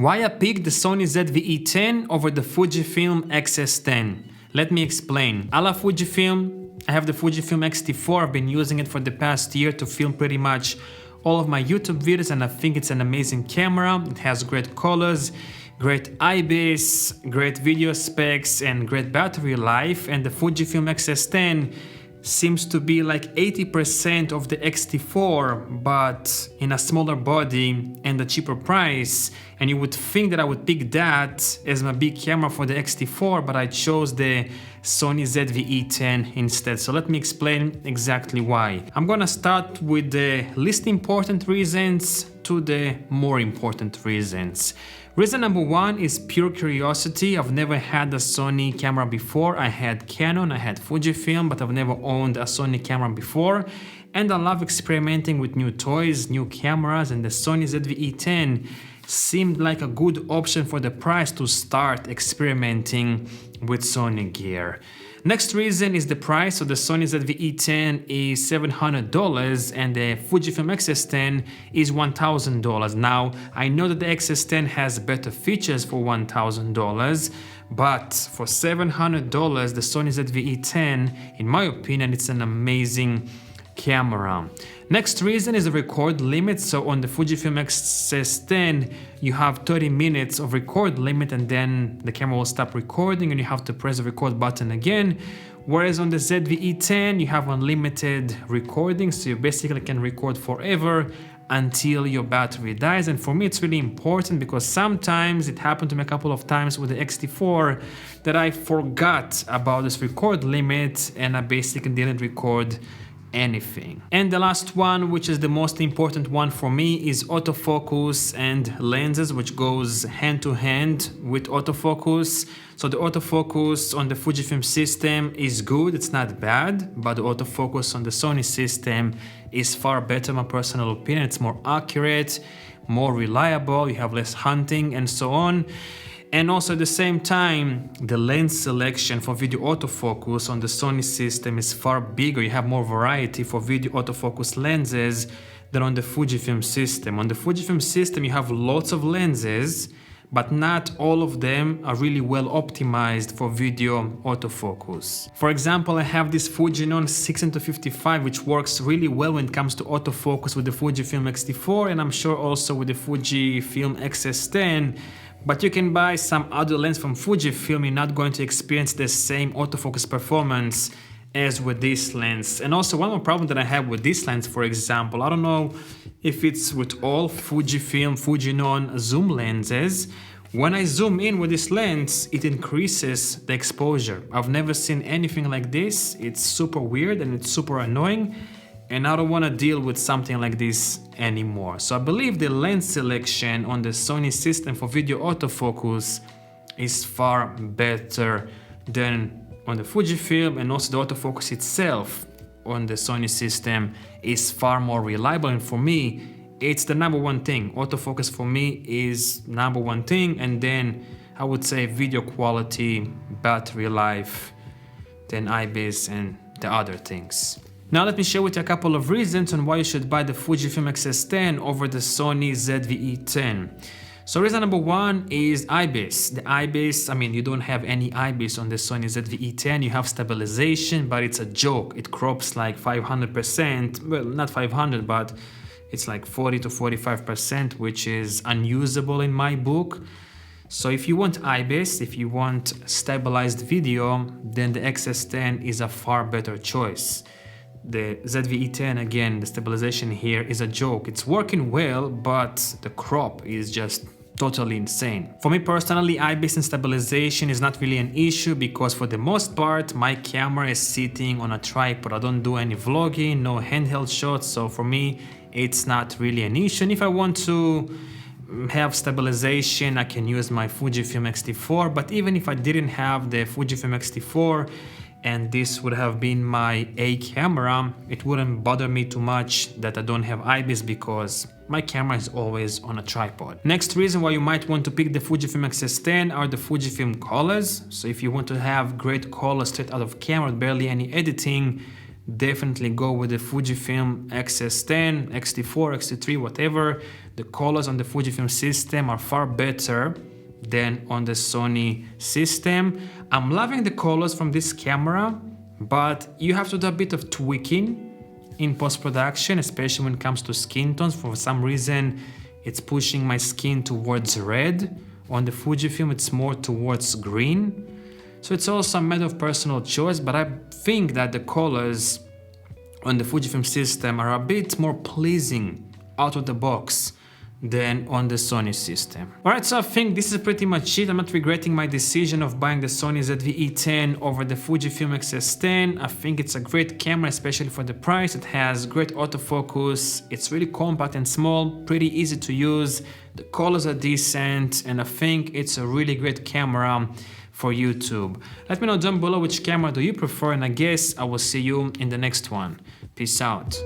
Why I picked the Sony ZV-E10 over the Fujifilm X-S10? Let me explain. I love Fujifilm. I have the Fujifilm X-T4. I've been using it for the past year to film pretty much all of my YouTube videos, and I think it's an amazing camera. It has great colors, great IBIS, great video specs, and great battery life. And the Fujifilm X-S10 seems to be like 80% of the X-T4, but in a smaller body and a cheaper price. And you would think that I would pick that as my big camera for the X-T4, but I chose the Sony ZV-E10 instead. So let me explain exactly why. I'm gonna start with the least important reasons to the more important reasons. Reason number one is pure curiosity. I've never had a Sony camera before. I had Canon, I had Fujifilm, but I've never owned a Sony camera before. And I love experimenting with new toys, new cameras, and the Sony ZV-E10 seemed like a good option for the price to start experimenting with Sony gear. Next reason is the price. So the Sony ZV-E10 is $700 and the Fujifilm X-S10 is $1,000. Now, I know that the X-S10 has better features for $1,000, but for $700, the Sony ZV-E10, in my opinion, it's an amazing camera. Next reason is the record limit. So on the Fujifilm X-S10 you have 30 minutes of record limit, and then the camera will stop recording and you have to press the record button again. Whereas on the ZV-E10 you have unlimited recording, so you basically can record forever until your battery dies. And for me it's really important because sometimes it happened to me a couple of times with the X-T4 that I forgot about this record limit and I basically didn't record anything. And the last one, which is the most important one for me, is autofocus and lenses, which goes hand to hand with autofocus. So the autofocus on the Fujifilm system is good, it's not bad, but the autofocus on the Sony system is far better, in my personal opinion. It's more accurate, more reliable, you have less hunting and so on. And also at the same time, the lens selection for video autofocus on the Sony system is far bigger. You have more variety for video autofocus lenses than on the Fujifilm system. On the Fujifilm system, you have lots of lenses, but not all of them are really well optimized for video autofocus. For example, I have this Fuji 6-55, which works really well when it comes to autofocus with the Fujifilm X-T4, and I'm sure also with the Fujifilm X-S10. But you can buy some other lens from Fujifilm, you're not going to experience the same autofocus performance as with this lens. And also one more problem that I have with this lens, for example, I don't know if it's with all Fujifilm, Fujinon zoom lenses. When I zoom in with this lens, it increases the exposure. I've never seen anything like this. It's super weird and it's super annoying. And I don't want to deal with something like this anymore. So I believe the lens selection on the Sony system for video autofocus is far better than on the Fujifilm, and also the autofocus itself on the Sony system is far more reliable. And for me, it's the number one thing. Autofocus for me is number one thing, and then I would say video quality, battery life, then IBIS and the other things. Now let me share with you a couple of reasons on why you should buy the Fujifilm X-S10 over the Sony ZV-E10. So reason number one is IBIS. The IBIS, I mean, you don't have any IBIS on the Sony ZV-E10. You have stabilization, but it's a joke. It crops like 500%, well, not 500, but it's like 40 to 45%, which is unusable in my book. So if you want IBIS, if you want stabilized video, then the X-S10 is a far better choice. The ZV-E10, again, the stabilization here is a joke. It's working well, but the crop is just totally insane. For me personally, IBIS and stabilization is not really an issue because for the most part, my camera is sitting on a tripod. I don't do any vlogging, no handheld shots, so for me, it's not really an issue. And if I want to have stabilization, I can use my Fujifilm X-T4, but even if I didn't have the Fujifilm X-T4, and this would have been my A camera, it wouldn't bother me too much that I don't have IBIS because my camera is always on a tripod. Next reason why you might want to pick the Fujifilm X-S10 are the Fujifilm colors. So if you want to have great colors straight out of camera, barely any editing, definitely go with the Fujifilm X-S10, X-T4, X-T3, whatever. the colors on the Fujifilm system are far better than on the Sony system. I'm loving the colors from this camera, but you have to do a bit of tweaking in post-production, especially when it comes to skin tones. For some reason, it's pushing my skin towards red. On the Fujifilm, it's more towards green. So it's also a matter of personal choice, but I think that the colors on the Fujifilm system are a bit more pleasing out of the box than on the Sony system. Alright, so I think this is pretty much it. I'm not regretting my decision of buying the Sony ZV-E10 over the Fujifilm X-S10. I think it's a great camera, especially for the price. It has great autofocus, it's really compact and small, pretty easy to use, the colors are decent, and I think it's a really great camera for YouTube. Let me know down below which camera do you prefer, and I guess I will see you in the next one. Peace out.